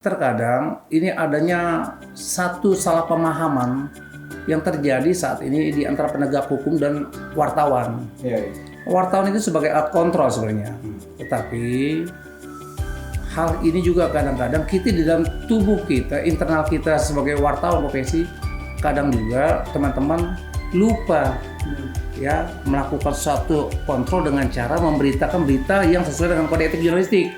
Terkadang ini adanya satu salah pemahaman yang terjadi saat ini di antara penegak hukum dan wartawan. Iya. Wartawan itu sebagai alat kontrol sebenarnya. Tetapi hal ini juga kadang-kadang kita di dalam tubuh kita, internal kita sebagai wartawan profesi, kadang juga teman-teman lupa ya melakukan suatu kontrol dengan cara memberitakan berita yang sesuai dengan kode etik jurnalistik.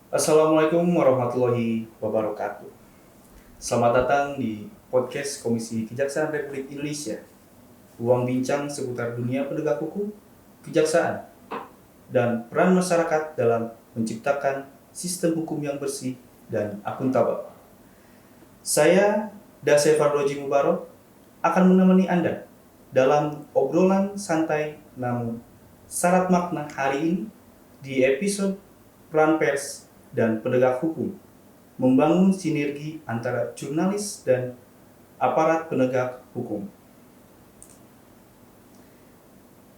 Assalamualaikum warahmatullahi wabarakatuh. Selamat datang di podcast Komisi Kejaksaan Republik Indonesia. Ruang bincang seputar dunia penegak hukum, kejaksaan, dan peran masyarakat dalam menciptakan sistem hukum yang bersih dan akuntabel. Saya, Dasef Fardoji Mubarok, akan menemani Anda dalam obrolan santai namun syarat makna hari ini di episode Peran Pers dan Penegak Hukum, membangun sinergi antara jurnalis dan aparat penegak hukum.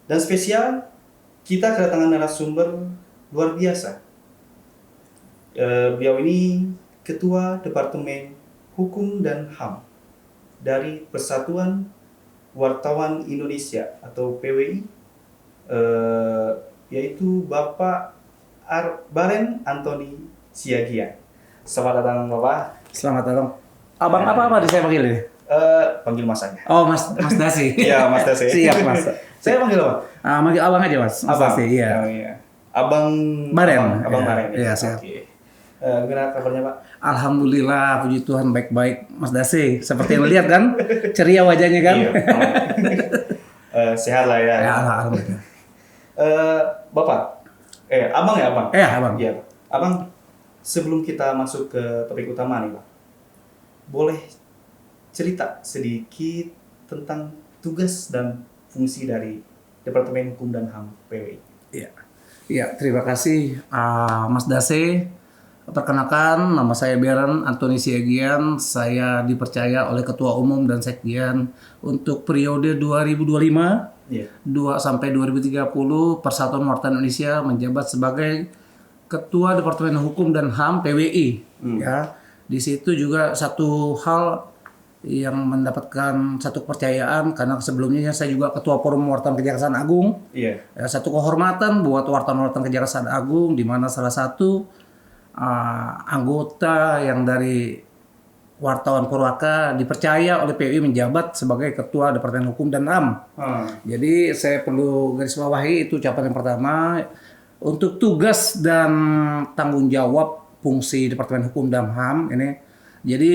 Dan spesial, kita kedatangan narasumber luar biasa. Beliau ini Ketua Departemen Hukum dan HAM dari Persatuan Wartawan Indonesia atau PWI, yaitu Bapak Baren Antoni Siagian. Selamat datang Bapak. Selamat datang. Abang apa saya panggil ini? Panggil Mas aja. Oh, Mas Dasi. Iya, Mas Dasi. Siap, Mas. Saya panggil apa? Manggil abang aja, Mas. Abang. Dasi, iya. Oh, iya. Abang Baren. Abang Iya, Baren. iya, siap. Oke. Gimana kabarnya, Pak? Alhamdulillah, puji Tuhan baik-baik, Mas Dasi. Seperti yang lihat kan, ceria wajahnya kan? Iya. Sehat lah ya. Ya, alhamdulillah. Bapak. Abang ya, Abang? Abang. Iya, Pak. Abang, sebelum kita masuk ke topik utama nih, Pak. Boleh cerita sedikit tentang tugas dan fungsi dari Departemen Hukum dan HAM PWI? Iya, terima kasih Mas Dase. Perkenalkan, nama saya Baren Antoni Siagian. Saya dipercaya oleh Ketua Umum dan Sekjen untuk periode 2025 sampai 2030 Persatuan Wartawan Indonesia menjabat sebagai Ketua Departemen Hukum dan HAM PWI. Ya, di situ juga satu hal yang mendapatkan satu kepercayaan karena sebelumnya saya juga Ketua Forum Wartawan Kejaksaan Agung. Iya. Ya, satu kehormatan buat wartawan-wartawan Kejaksaan Agung di mana salah satu anggota yang dari wartawan Purwaka dipercaya oleh PWI menjabat sebagai Ketua Departemen Hukum dan HAM. Jadi saya perlu garis bawahi itu ucapan yang pertama untuk tugas dan tanggung jawab fungsi Departemen Hukum dan HAM ini. Jadi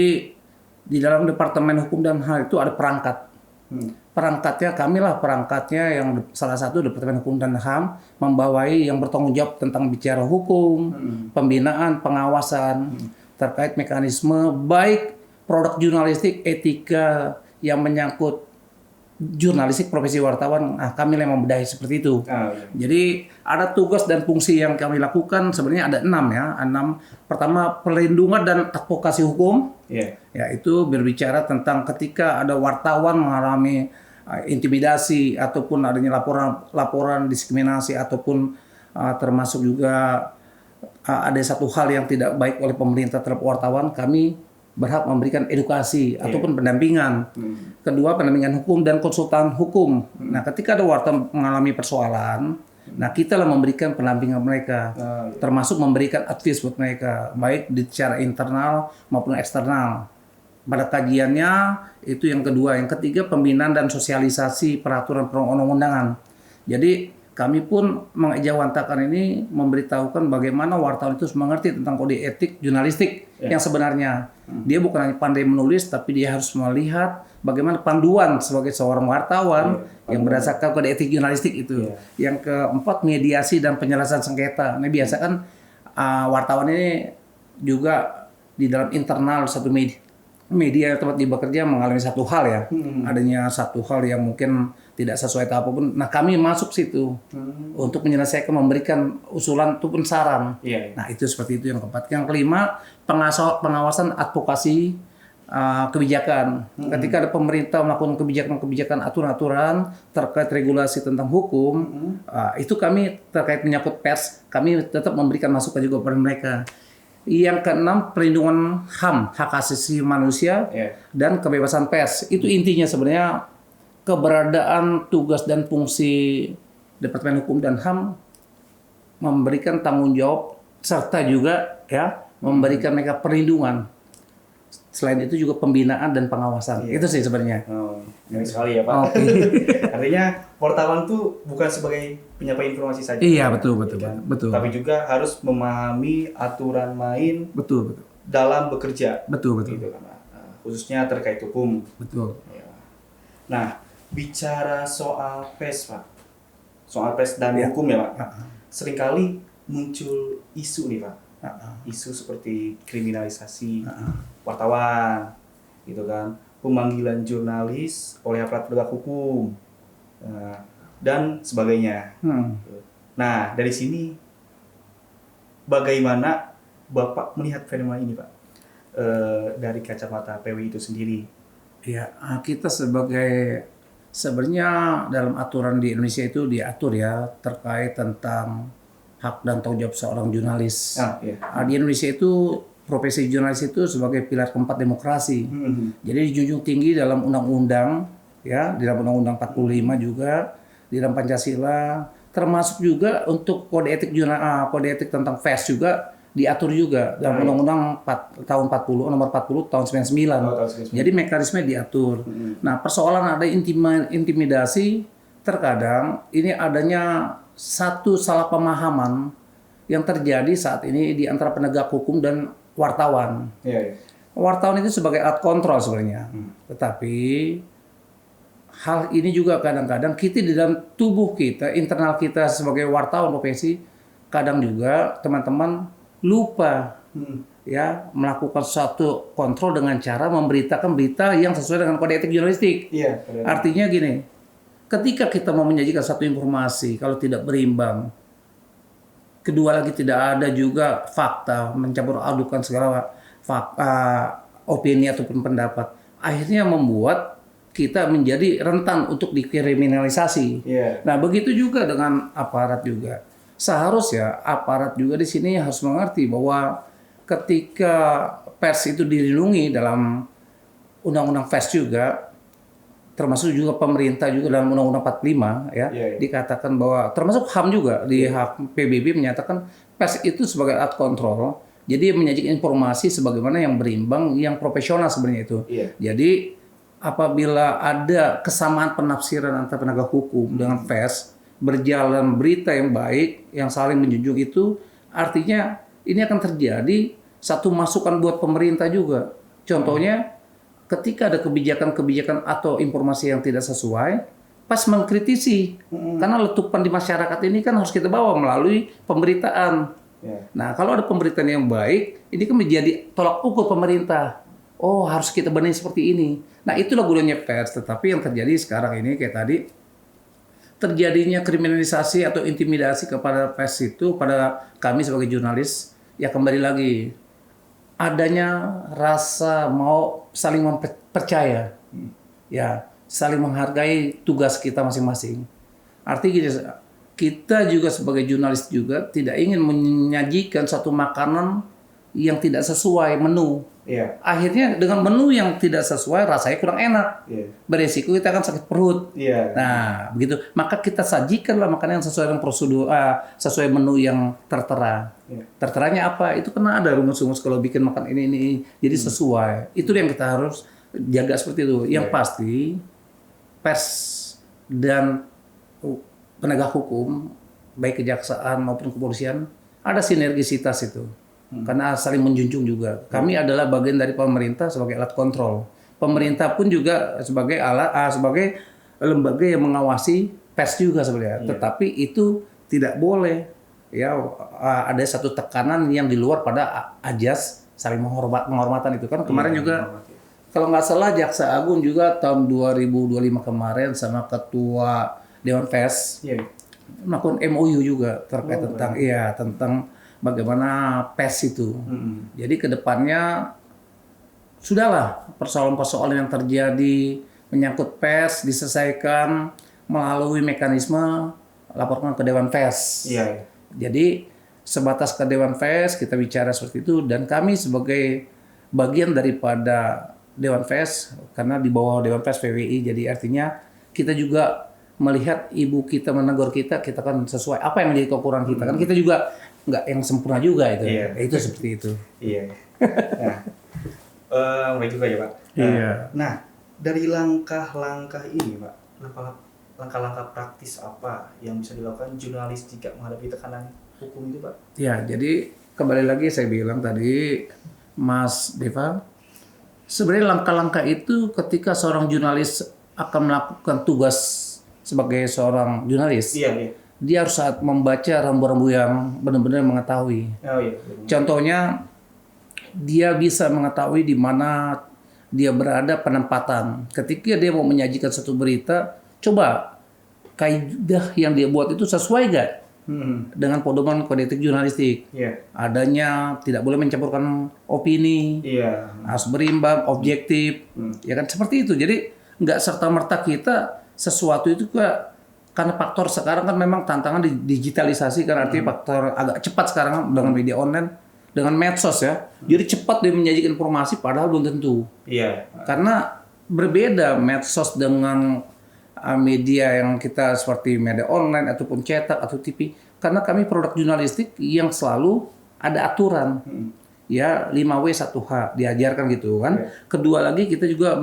di dalam Departemen Hukum dan HAM itu ada perangkat. Perangkatnya kamilah perangkatnya yang salah satu Departemen Hukum dan HAM membawahi yang bertanggung jawab tentang bicara hukum, pembinaan, pengawasan terkait mekanisme baik produk jurnalistik, etika yang menyangkut jurnalistik profesi wartawan. Kami yang membedahi seperti itu. Jadi ada tugas dan fungsi yang kami lakukan sebenarnya ada 6 ya. 6. Pertama, perlindungan dan advokasi hukum. Yaitu berbicara tentang ketika ada wartawan mengalami intimidasi ataupun adanya laporan diskriminasi ataupun termasuk juga ada satu hal yang tidak baik oleh pemerintah terhadap wartawan, kami berhak memberikan edukasi ataupun pendampingan. Kedua, pendampingan hukum dan konsultan hukum. Nah, ketika ada wartawan mengalami persoalan, nah kita lah memberikan pendampingan mereka, termasuk memberikan advice buat mereka, baik secara internal maupun eksternal. Pada kajiannya itu yang kedua. Yang ketiga, pembinaan dan sosialisasi peraturan perundang-undangan. Jadi kami pun mengejawantakan ini memberitahukan bagaimana wartawan itu mengerti tentang kode etik jurnalistik yang sebenarnya. Dia bukan hanya pandai menulis, tapi dia harus melihat bagaimana panduan sebagai seorang wartawan yang berdasarkan kode etik jurnalistik itu. Yang keempat, mediasi dan penyelesaian sengketa. Nah, biasa kan wartawan ini juga di dalam internal satu media media tempat dia bekerja mengalami satu hal ya, adanya satu hal yang mungkin tidak sesuai atau apapun. Nah kami masuk situ untuk menyelesaikan, memberikan usulan ataupun saran. Nah itu seperti itu yang keempat. Yang kelima, pengawasan advokasi kebijakan. Ketika ada pemerintah melakukan kebijakan-kebijakan, aturan-aturan terkait regulasi tentang hukum, itu kami terkait menyangkut pers, kami tetap memberikan masukan juga kepada mereka. Yang keenam, perlindungan HAM, hak asasi manusia dan kebebasan pers. Itu intinya sebenarnya keberadaan tugas dan fungsi Departemen Hukum dan HAM memberikan tanggung jawab serta juga ya memberikan mereka perlindungan. Selain itu juga pembinaan dan pengawasan. Itu sih sebenarnya. Menarik sekali ya Pak. Artinya wartawan tuh bukan sebagai penyampai informasi saja. Iya betul. Tapi juga harus memahami aturan main. Betul. Dalam bekerja. Betul. Gitu kan, Pak. Khususnya terkait hukum. Betul. Ya. Nah, bicara soal pers Pak, soal pers dan hukum ya Pak. Seringkali muncul isu nih Pak. Isu seperti kriminalisasi wartawan, gitu kan, pemanggilan jurnalis oleh aparat penegak hukum, dan sebagainya. Nah, dari sini bagaimana Bapak melihat fenomena ini Pak, dari kacamata PWI itu sendiri? Ya, kita sebenarnya dalam aturan di Indonesia itu diatur ya terkait tentang hak dan tanggung jawab seorang jurnalis. Di Indonesia itu profesi jurnalis itu sebagai pilar keempat demokrasi. Jadi dijunjung tinggi dalam undang-undang ya, di dalam undang-undang 45 juga, di dalam Pancasila, termasuk juga untuk kode etik tentang pers juga diatur juga dalam undang-undang tahun 40 nomor 40 tahun 99. Jadi mekanisme diatur. Nah, persoalan ada intimidasi terkadang ini adanya satu salah pemahaman yang terjadi saat ini di antara penegak hukum dan wartawan. Wartawan itu sebagai alat kontrol sebenarnya. Tetapi hal ini juga kadang-kadang kita di dalam tubuh kita, internal kita sebagai wartawan profesi, kadang juga teman-teman lupa ya melakukan suatu kontrol dengan cara memberitakan berita yang sesuai dengan kode etik jurnalistik. Artinya gini, ketika kita mau menyajikan satu informasi, kalau tidak berimbang, kedua lagi tidak ada juga fakta, mencampur adukan segala opini ataupun pendapat, akhirnya membuat kita menjadi rentan untuk dikriminalisasi. Nah, begitu juga dengan aparat juga. Seharusnya aparat juga di sini harus mengerti bahwa ketika pers itu dilindungi dalam undang-undang pers juga, termasuk juga pemerintah juga dalam Undang-Undang 45 ya, dikatakan bahwa termasuk HAM juga di hak PBB menyatakan pers itu sebagai alat kontrol. Jadi menyajikan informasi sebagaimana yang berimbang, yang profesional sebenarnya itu. Jadi apabila ada kesamaan penafsiran antara penegak hukum dengan pers, berjalan berita yang baik, yang saling menjunjung itu, artinya ini akan terjadi satu masukan buat pemerintah juga. Contohnya ketika ada kebijakan-kebijakan atau informasi yang tidak sesuai, pas mengkritisi. Karena letupan di masyarakat ini kan harus kita bawa melalui pemberitaan. Nah, kalau ada pemberitaan yang baik, ini kan menjadi tolak ukur pemerintah. Oh, harus kita benahi seperti ini. Nah, itulah gunanya pers. Tetapi yang terjadi sekarang ini kayak tadi, terjadinya kriminalisasi atau intimidasi kepada pers itu, pada kami sebagai jurnalis, ya kembali lagi adanya rasa mau saling percaya, ya saling menghargai tugas kita masing-masing. Artinya kita juga sebagai jurnalis juga tidak ingin menyajikan satu makanan yang tidak sesuai menu. Akhirnya dengan menu yang tidak sesuai rasanya kurang enak, beresiko kita akan sakit perut. Nah begitu, maka kita sajikanlah makanan yang sesuai dengan prosedur, sesuai menu yang tertera. Terteranya apa? Itu karena ada rumus-rumus kalau bikin makan ini, jadi sesuai. Itu yang kita harus jaga seperti itu. Yang pasti pers dan penegak hukum, baik kejaksaan maupun kepolisian, ada sinergisitas itu. Karena saling menjunjung juga. Kami adalah bagian dari pemerintah sebagai alat kontrol. Pemerintah pun juga sebagai sebagai lembaga yang mengawasi pers juga sebenarnya. Tetapi itu tidak boleh ya ada satu tekanan yang di luar pada ajas saling penghormatan itu kan. Kemarin juga kalau nggak salah Jaksa Agung juga tahun 2025 kemarin sama Ketua Dewan Pers melakukan MOU juga terkait tentang bagaimana PES itu. Jadi kedepannya sudahlah persoalan-persoalan yang terjadi menyangkut PES diselesaikan melalui mekanisme laporkan ke Dewan Pers. Jadi sebatas ke Dewan Pers kita bicara seperti itu dan kami sebagai bagian daripada Dewan Pers karena di bawah Dewan Pers PWI jadi artinya kita juga melihat ibu kita menegur kita kan sesuai apa yang menjadi kekurangan kita kan kita juga nggak yang sempurna juga itu itu seperti itu. Baik juga ya Pak. Nah dari langkah-langkah ini Pak, langkah-langkah praktis apa yang bisa dilakukan jurnalis jika menghadapi tekanan hukum itu Pak? Ya jadi kembali lagi saya bilang tadi Mas Deva, sebenarnya langkah-langkah itu ketika seorang jurnalis akan melakukan tugas sebagai seorang jurnalis, dia harus saat membaca rambu-rambu yang benar-benar mengetahui. Contohnya, dia bisa mengetahui di mana dia berada penempatan. Ketika dia mau menyajikan satu berita, coba kaidah yang dia buat itu sesuai nggak? Dengan pedoman kode etik jurnalistik, adanya tidak boleh mencampurkan opini, harus berimbang, objektif, ya kan seperti itu. Jadi nggak serta merta kita sesuatu itu karena faktor sekarang kan memang tantangan digitalisasi kan artinya faktor agak cepat sekarang dengan media online, dengan medsos ya. Jadi cepat dia menyajikan informasi padahal belum tentu. Karena berbeda medsos dengan media yang kita seperti media online ataupun cetak atau TV karena kami produk jurnalistik yang selalu ada aturan ya 5W 1H diajarkan gitu kan. Kedua lagi kita juga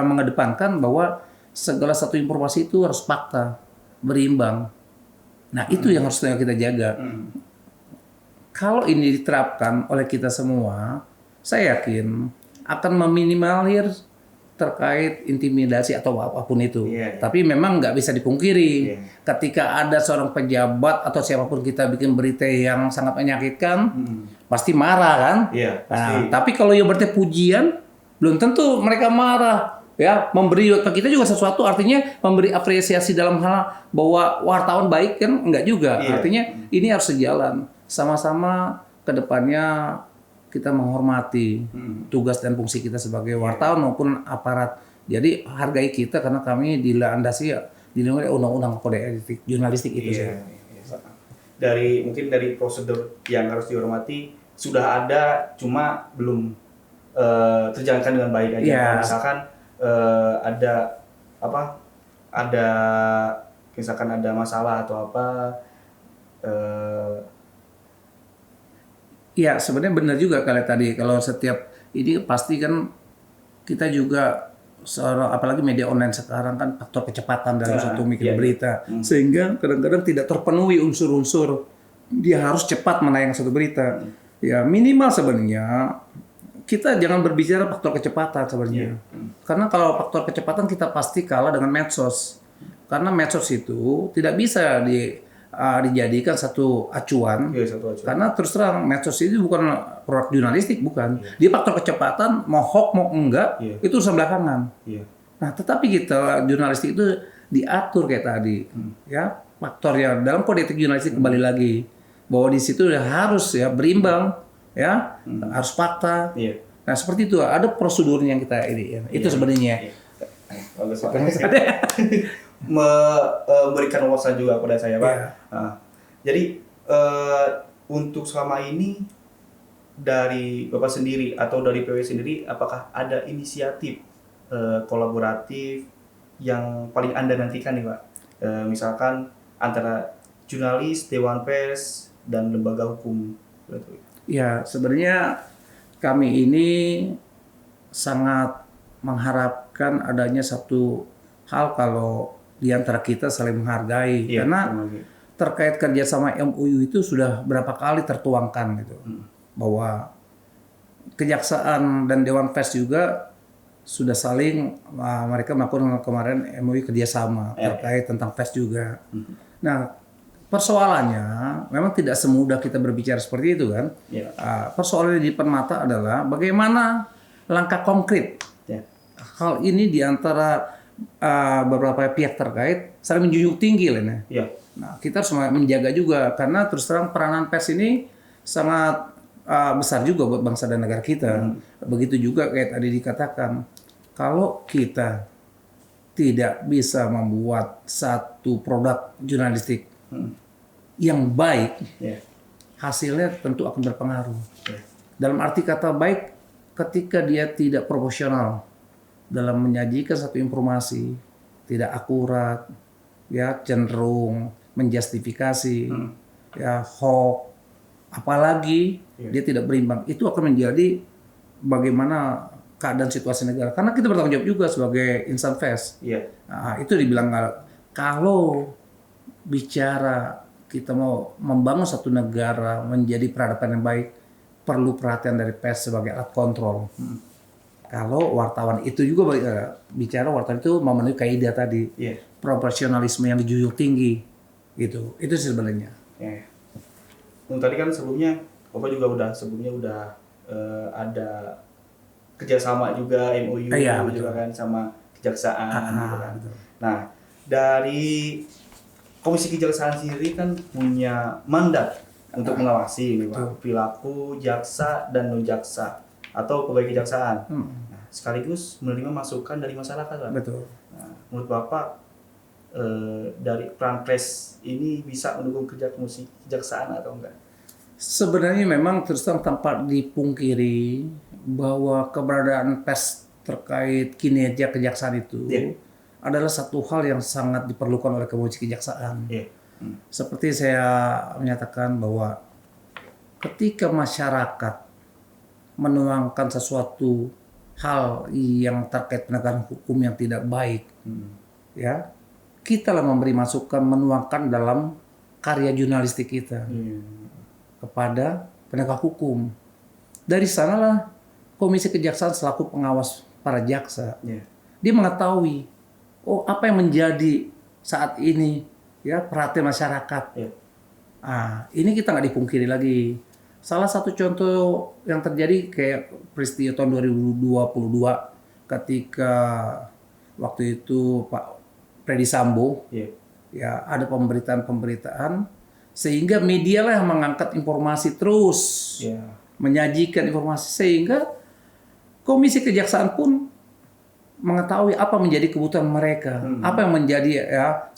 mengedepankan bahwa segala satu informasi itu harus fakta berimbang. Nah itu yang harus kita jaga. Kalau ini diterapkan oleh kita semua saya yakin akan meminimalir terkait intimidasi atau apapun itu. Tapi memang nggak bisa dipungkiri ketika ada seorang pejabat atau siapapun kita bikin berita yang sangat menyakitkan pasti marah kan. Nah, tapi kalau yang berarti pujian belum tentu mereka marah ya. Memberi ke kita juga sesuatu artinya memberi apresiasi dalam hal bahwa wartawan baik kan enggak juga. Artinya ini harus sejalan sama-sama ke depannya kita menghormati tugas dan fungsi kita sebagai wartawan maupun aparat. Jadi hargai kita karena kami dilandasi dilindungi oleh undang-undang kode etik jurnalistik itu. Mungkin dari prosedur yang harus dihormati sudah ada, cuma belum terjalankan dengan baik aja. Misalkan misalkan ada masalah atau apa. Ya sebenarnya benar juga kali tadi kalau setiap ini pasti kan kita juga apalagi media online sekarang kan faktor kecepatan dalam satu bikin berita sehingga kadang-kadang tidak terpenuhi unsur-unsur dia harus cepat menayangkan satu berita. Ya minimal sebenarnya kita jangan berbicara faktor kecepatan sebenarnya karena kalau faktor kecepatan kita pasti kalah dengan medsos karena medsos itu tidak bisa dijadikan satu acuan. Karena terus terang medsos itu bukan produk jurnalistik, bukan. Dia faktor kecepatan, mau hoax mau enggak, itu urusan belakangan. Nah, tetapi kita jurnalistik itu diatur kayak tadi, ya faktornya dalam kode etik jurnalistik kembali lagi bahwa di situ harus ya berimbang, ya harus fakta. Nah seperti itu ada prosedurnya yang kita ini, ya. Itu sebenarnya. Bagus memberikan wawasan juga kepada saya Pak. Jadi untuk selama ini dari Bapak sendiri atau dari PW sendiri apakah ada inisiatif kolaboratif yang paling Anda nantikan nih Pak? Misalkan antara jurnalis, Dewan Pers dan lembaga hukum. Ya sebenarnya kami ini sangat mengharapkan adanya satu hal kalau di antara kita saling menghargai karena terkait kerjasama MOU itu sudah berapa kali tertuangkan gitu bahwa Kejaksaan dan Dewan Pers juga sudah saling mereka melakukan kemarin MOU kerjasama terkait tentang pers juga. Nah persoalannya memang tidak semudah kita berbicara seperti itu kan. Persoalan di depan mata adalah bagaimana langkah konkret hal ini di antara beberapa pihak terkait saling menjunjung tinggi lah. Iya. Nah, kita harus menjaga juga karena terus terang peranan pers ini sangat besar juga buat bangsa dan negara kita. Begitu juga kayak tadi dikatakan, kalau kita tidak bisa membuat satu produk jurnalistik yang baik, hasilnya tentu akan berpengaruh. Dalam arti kata baik, ketika dia tidak proporsional dalam menyajikan satu informasi, tidak akurat, ya cenderung menjustifikasi, ya hoax, apalagi dia tidak berimbang, itu akan menjadi bagaimana keadaan situasi negara. Karena kita bertanggung jawab juga sebagai insan pers. Nah, itu dibilang kalau bicara kita mau membangun satu negara menjadi peradaban yang baik, perlu perhatian dari pers sebagai alat kontrol. Kalau wartawan itu juga bicara, wartawan itu memenuhi kaidah tadi, proporsionalisme yang dijunjung tinggi, gitu. Itu sebenarnya. Tadi kan sebelumnya, Bapak juga udah ada kerjasama juga MOU juga kan sama kejaksaan, gitu kan. Betul. Nah, dari Komisi Kejaksaan sendiri kan punya mandat untuk mengawasi perilaku jaksa dan non jaksa atau pegawai kejaksaan. Nah, sekaligus menerima masukan dari masyarakat, Pak. Betul. Nah, menurut Bapak dari peran pers ini bisa mendukung kerja Komisi Kejaksaan atau enggak? Sebenarnya memang terus terang tanpa dipungkiri bahwa keberadaan pers terkait kinerja kejaksaan itu adalah satu hal yang sangat diperlukan oleh Komisi Kejaksaan. Seperti saya menyatakan bahwa ketika masyarakat menuangkan sesuatu hal yang terkait penegakan hukum yang tidak baik, ya kita lah memberi masukan, menuangkan dalam karya jurnalistik kita kepada penegak hukum. Dari sanalah Komisi Kejaksaan selaku pengawas para jaksa, dia mengetahui apa yang menjadi saat ini ya perhatian masyarakat. Ini kita nggak dipungkiri lagi. Salah satu contoh yang terjadi kayak peristiwa tahun 2022 ketika waktu itu Pak Freddy Sambo, ya ada pemberitaan sehingga media lah yang mengangkat informasi terus, menyajikan informasi sehingga Komisi Kejaksaan pun mengetahui apa menjadi kebutuhan mereka, apa yang menjadi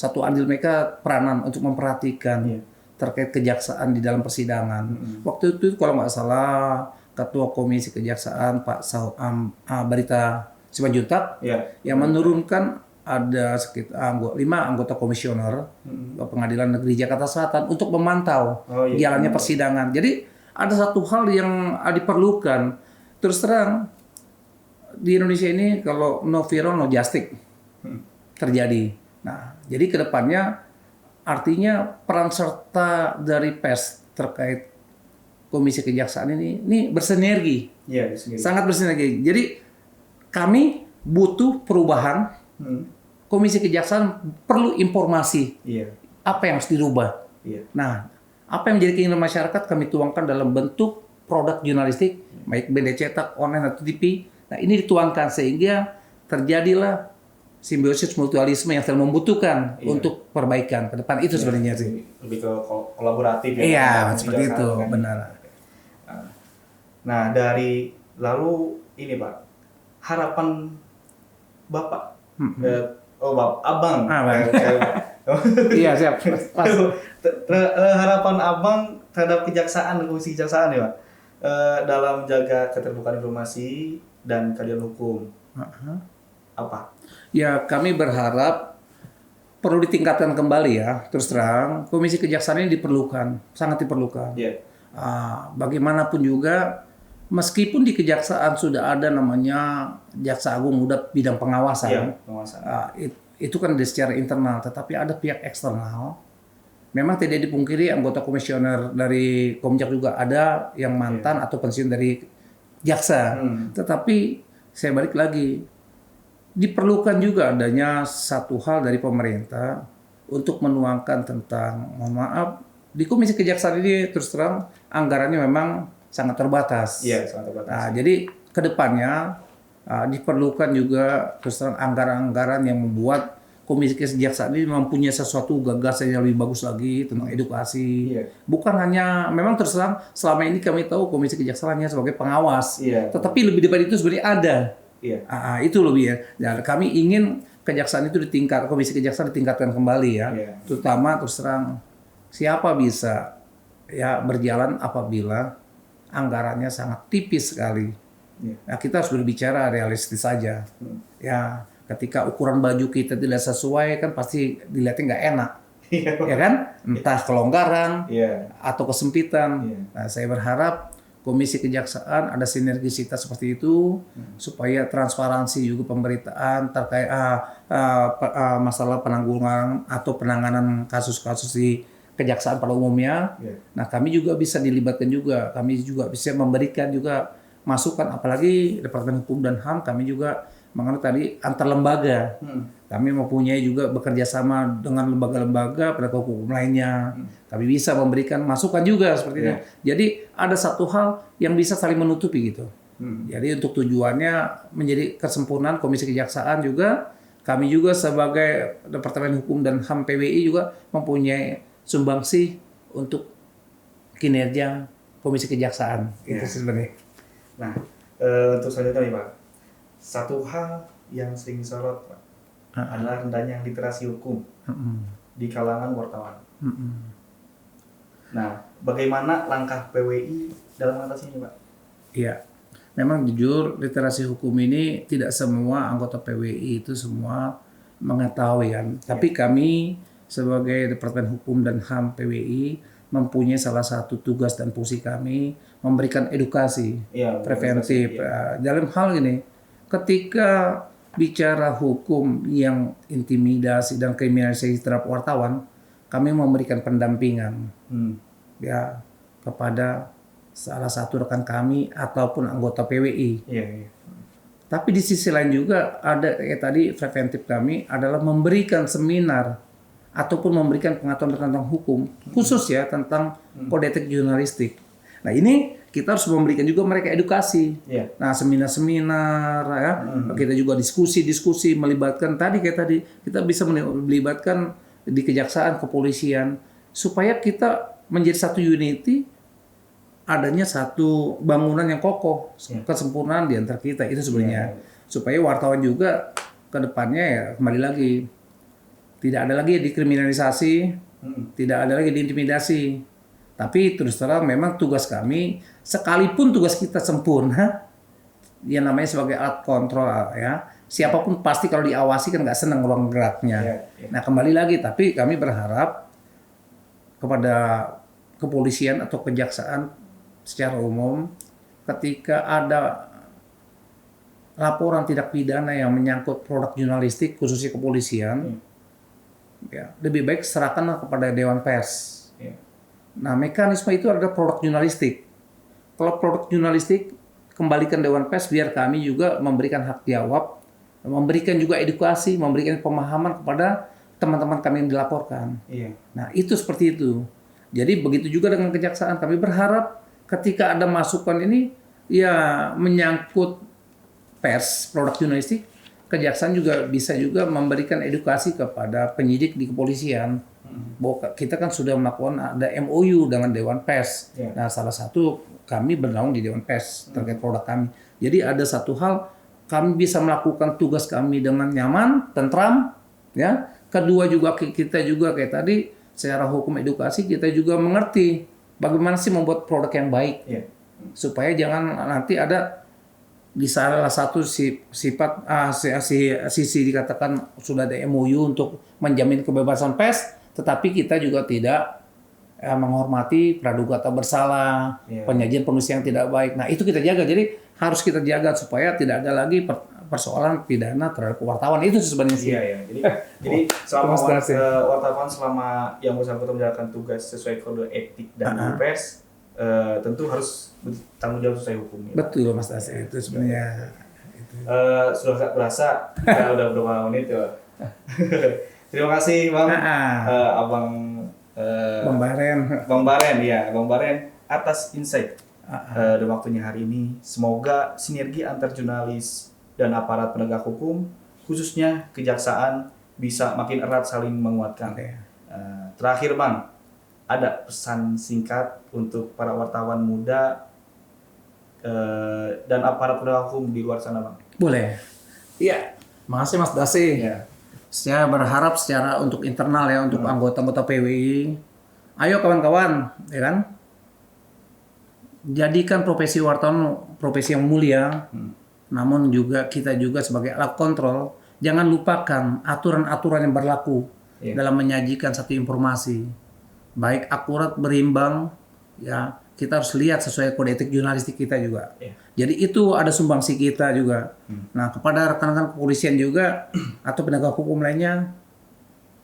satu andil mereka peranan untuk memperhatikan terkait kejaksaan di dalam persidangan. Waktu itu kalau nggak salah Ketua Komisi Kejaksaan Pak Barita Simanjuntak yang menurunkan ada sekitar 5 anggota komisioner Pengadilan Negeri Jakarta Selatan untuk memantau jalannya persidangan. Jadi ada satu hal yang diperlukan. Terus terang di Indonesia ini kalau no viral no justice terjadi. Nah, jadi kedepannya artinya peran serta dari pers terkait Komisi Kejaksaan ini bersinergi, sangat bersinergi. Jadi kami butuh perubahan. Komisi Kejaksaan perlu informasi apa yang harus dirubah. Nah, apa yang menjadi keinginan masyarakat kami tuangkan dalam bentuk produk jurnalistik, baik benda cetak, online atau TV. Nah, ini dituangkan sehingga terjadilah simbiosis mutualisme yang saling membutuhkan untuk perbaikan ke depan. Itu sebenarnya sih. Lebih ke kolaboratif ya. Iya, seperti itu, kan? benar. Nah, dari lalu ini Pak, harapan Bapak, Abang. Iya, siap. Harapan Abang terhadap kejaksaan, Komisi Kejaksaan ya Pak, dalam menjaga keterbukaan informasi dan keadilan hukum. Apa? Ya, kami berharap perlu ditingkatkan kembali ya. Terus terang, Komisi Kejaksaan ini diperlukan, sangat diperlukan. Bagaimanapun juga, meskipun di kejaksaan sudah ada namanya Jaksa Agung Muda bidang pengawasan, itu kan secara internal, tetapi ada pihak eksternal. Memang tidak dipungkiri anggota komisioner dari Komjak juga ada yang mantan atau pensiun dari jaksa. Tetapi saya balik lagi, diperlukan juga adanya satu hal dari pemerintah untuk menuangkan tentang, mohon maaf, di Komisi Kejaksaan ini terus terang anggarannya memang sangat terbatas. Sangat terbatas. Nah, jadi kedepannya diperlukan juga terus terang anggaran-anggaran yang membuat Komisi Kejaksaan ini mempunyai sesuatu gagasan yang lebih bagus lagi tentang edukasi. Bukan hanya, memang terus terang selama ini kami tahu Komisi Kejaksaan hanya sebagai pengawas, tetapi lebih daripada itu sebenarnya ada. Itu lebih ya. Dan kami ingin kejaksaan itu Komisi Kejaksaan ditingkatkan kembali ya. Terutama terus terang siapa bisa ya berjalan apabila anggarannya sangat tipis sekali. Nah, kita harus berbicara realistis saja. Ya, ketika ukuran baju kita tidak sesuai kan pasti dilihatnya nggak enak, ya kan? Entah kelonggaran atau kesempitan. Nah, saya berharap Komisi Kejaksaan ada sinergisitas seperti itu supaya transparansi juga pemberitaan terkait masalah penanggulangan atau penanganan kasus-kasus di kejaksaan pada umumnya. Nah, kami juga bisa dilibatkan juga. Kami juga bisa memberikan juga masukan, apalagi Departemen Hukum dan HAM kami juga mengenai tadi antar lembaga. Kami mempunyai juga bekerja sama dengan lembaga-lembaga penegak hukum lainnya. Kami bisa memberikan masukan juga seperti itu. Jadi ada satu hal yang bisa saling menutupi gitu. Jadi untuk tujuannya menjadi kesempurnaan Komisi Kejaksaan juga, kami juga sebagai Departemen Hukum dan HAM PWI juga mempunyai sumbangsih untuk kinerja Komisi Kejaksaan. Itu sebenarnya. Nah, untuk selanjutnya nih Pak, satu hal yang sering disorot Pak, adalah rendahnya literasi hukum di kalangan wartawan. Nah, bagaimana langkah PWI dalam mengatasinya Pak? Iya, memang jujur literasi hukum ini tidak semua anggota PWI itu semua mengetahui kan. Tapi kami sebagai Departemen Hukum dan HAM PWI mempunyai salah satu tugas dan fungsi kami memberikan edukasi preventif. Dalam hal ini, ketika bicara hukum yang intimidasi dan kriminalisasi terhadap wartawan, kami memberikan pendampingan ya kepada salah satu rekan kami ataupun anggota PWI. Tapi di sisi lain juga ada tadi preventif kami adalah memberikan seminar ataupun memberikan pengetahuan tentang hukum khusus ya tentang kode etik jurnalistik. Nah, ini kita harus memberikan juga mereka edukasi. Nah, seminar-seminar ya, kita juga diskusi-diskusi melibatkan kita bisa melibatkan di kejaksaan, kepolisian supaya kita menjadi satu unity, adanya satu bangunan yang kokoh, kesempurnaan di antara kita itu sebenarnya. Supaya wartawan juga ke depannya ya kembali lagi tidak ada lagi dikriminalisasi, tidak ada lagi diintimidasi. Tapi terus terang memang tugas kami, sekalipun tugas kita sempurna, yang namanya sebagai alat kontrol ya, siapapun pasti kalau diawasi kan nggak senang ruang geraknya. Nah, kembali lagi, tapi kami berharap kepada kepolisian atau kejaksaan secara umum, ketika ada laporan tindak pidana yang menyangkut produk jurnalistik, khususnya kepolisian, ya, lebih baik serahkanlah kepada Dewan Pers. Nah, mekanisme itu adalah produk jurnalistik. Kalau produk jurnalistik, kembalikan Dewan Pers biar kami juga memberikan hak jawab, memberikan juga edukasi, memberikan pemahaman kepada teman-teman kami yang dilaporkan. Nah, itu seperti itu. Jadi begitu juga dengan kejaksaan. Kami berharap ketika ada masukan ini, ya menyangkut pers, produk jurnalistik, kejaksaan juga bisa juga memberikan edukasi kepada penyidik di kepolisian. Bahwa kita kan sudah melakukan ada MOU dengan Dewan Pers. Nah, salah satu kami bernaung di Dewan Pers terkait produk kami. Jadi ada satu hal, kami bisa melakukan tugas kami dengan nyaman, tentram, ya. Kedua juga kita juga kayak tadi secara hukum edukasi kita juga mengerti bagaimana sih membuat produk yang baik. Supaya jangan nanti ada di salah satu sifat sisi dikatakan sudah ada MOU untuk menjamin kebebasan pers, tetapi kita juga tidak menghormati praduga tak bersalah, penyajian penulisan yang tidak baik. Nah, itu kita jaga. Jadi harus kita jaga supaya tidak ada lagi persoalan pidana terhadap wartawan. Itu sebenarnya sih. Jadi selama wartawan selama yang bersangkutan menjalankan tugas sesuai kode etik dan pers, tentu harus bertanggung jawab sesuai hukum. Betul, Mas Tasir. Itu sebenarnya. Sudah tak berasa, kita udah berapa menit ya. Terima kasih Bang, Abang Bang Baren atas insight dan waktunya hari ini. Semoga sinergi antar jurnalis dan aparat penegak hukum, khususnya kejaksaan, bisa makin erat saling menguatkan. Terakhir Bang, ada pesan singkat untuk para wartawan muda dan aparat penegak hukum di luar sana Bang? Boleh. Iya. Makasih Mas Dasi. Ya. Saya berharap secara untuk internal ya, untuk anggota-anggota PWI, ayo kawan-kawan, ya kan? Jadikan profesi wartawan profesi yang mulia, namun juga kita juga sebagai alat kontrol, jangan lupakan aturan-aturan yang berlaku dalam menyajikan satu informasi. Baik akurat, berimbang, ya kita harus lihat sesuai kode etik jurnalistik kita juga. Jadi itu ada sumbangsi kita juga. Nah, kepada rekan-rekan kepolisian juga atau penegak hukum lainnya,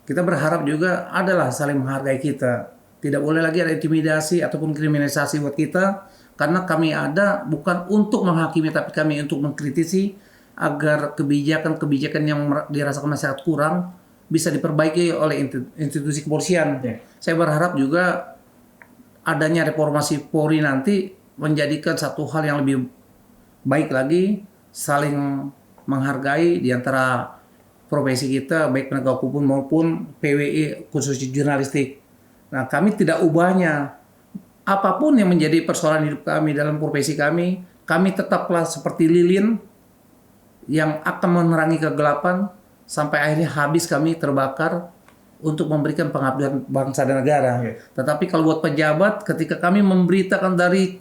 kita berharap juga adalah saling menghargai kita. Tidak boleh lagi ada intimidasi ataupun kriminalisasi buat kita, karena kami ada bukan untuk menghakimi, tapi kami untuk mengkritisi agar kebijakan-kebijakan yang dirasakan masyarakat kurang bisa diperbaiki oleh institusi kepolisian. Saya berharap juga adanya reformasi Polri nanti menjadikan satu hal yang lebih baik lagi, saling menghargai di antara profesi kita, baik penegak hukum maupun PWI khususnya jurnalistik. Nah, kami tidak ubahnya. Apapun yang menjadi persoalan hidup kami dalam profesi kami tetaplah seperti lilin yang akan menerangi kegelapan sampai akhirnya habis kami terbakar untuk memberikan pengabdian bangsa dan negara. Tetapi kalau buat pejabat, ketika kami memberitakan dari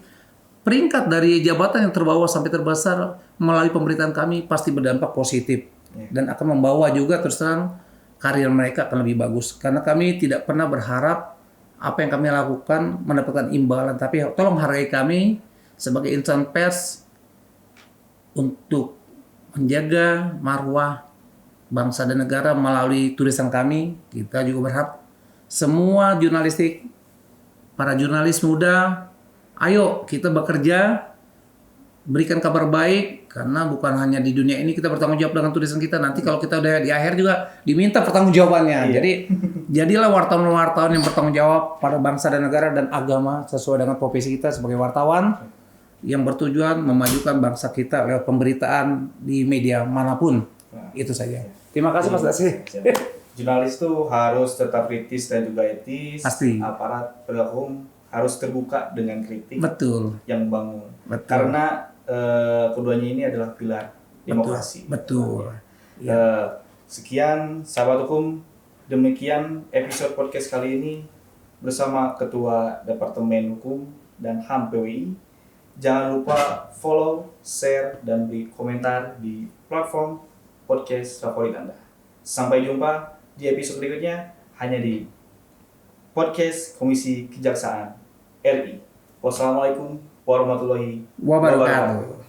peringkat dari jabatan yang terbawah sampai terbesar melalui pemberitaan kami pasti berdampak positif dan akan membawa juga terus terang karir mereka akan lebih bagus. Karena kami tidak pernah berharap apa yang kami lakukan mendapatkan imbalan, tapi tolong hargai kami sebagai insan pers untuk menjaga marwah bangsa dan negara melalui tulisan kami. Kita juga berharap semua jurnalistik, para jurnalis muda, ayo kita bekerja, berikan kabar baik, karena bukan hanya di dunia ini kita bertanggung jawab dengan tulisan kita, nanti kalau kita udah di akhir juga diminta pertanggungjawabannya. Jadi jadilah wartawan-wartawan yang bertanggung jawab pada bangsa dan negara dan agama sesuai dengan profesi kita sebagai wartawan yang bertujuan memajukan bangsa kita lewat pemberitaan di media manapun. Itu saja. Terima kasih Mas Dasi. Jurnalis tuh harus tetap kritis dan juga etis. Pasti. Aparat penegak hukum harus terbuka dengan kritik. Betul. Yang membangun. Betul. Karena keduanya ini adalah pilar demokrasi. Betul. Sekian sahabat hukum, demikian episode podcast kali ini bersama Ketua Departemen Hukum dan HAM PWI. Jangan lupa follow, share, dan beri komentar di platform podcast favorit Anda. Sampai jumpa di episode berikutnya hanya di podcast Komisi Kejaksaan RI. Wassalamualaikum warahmatullahi wabarakatuh.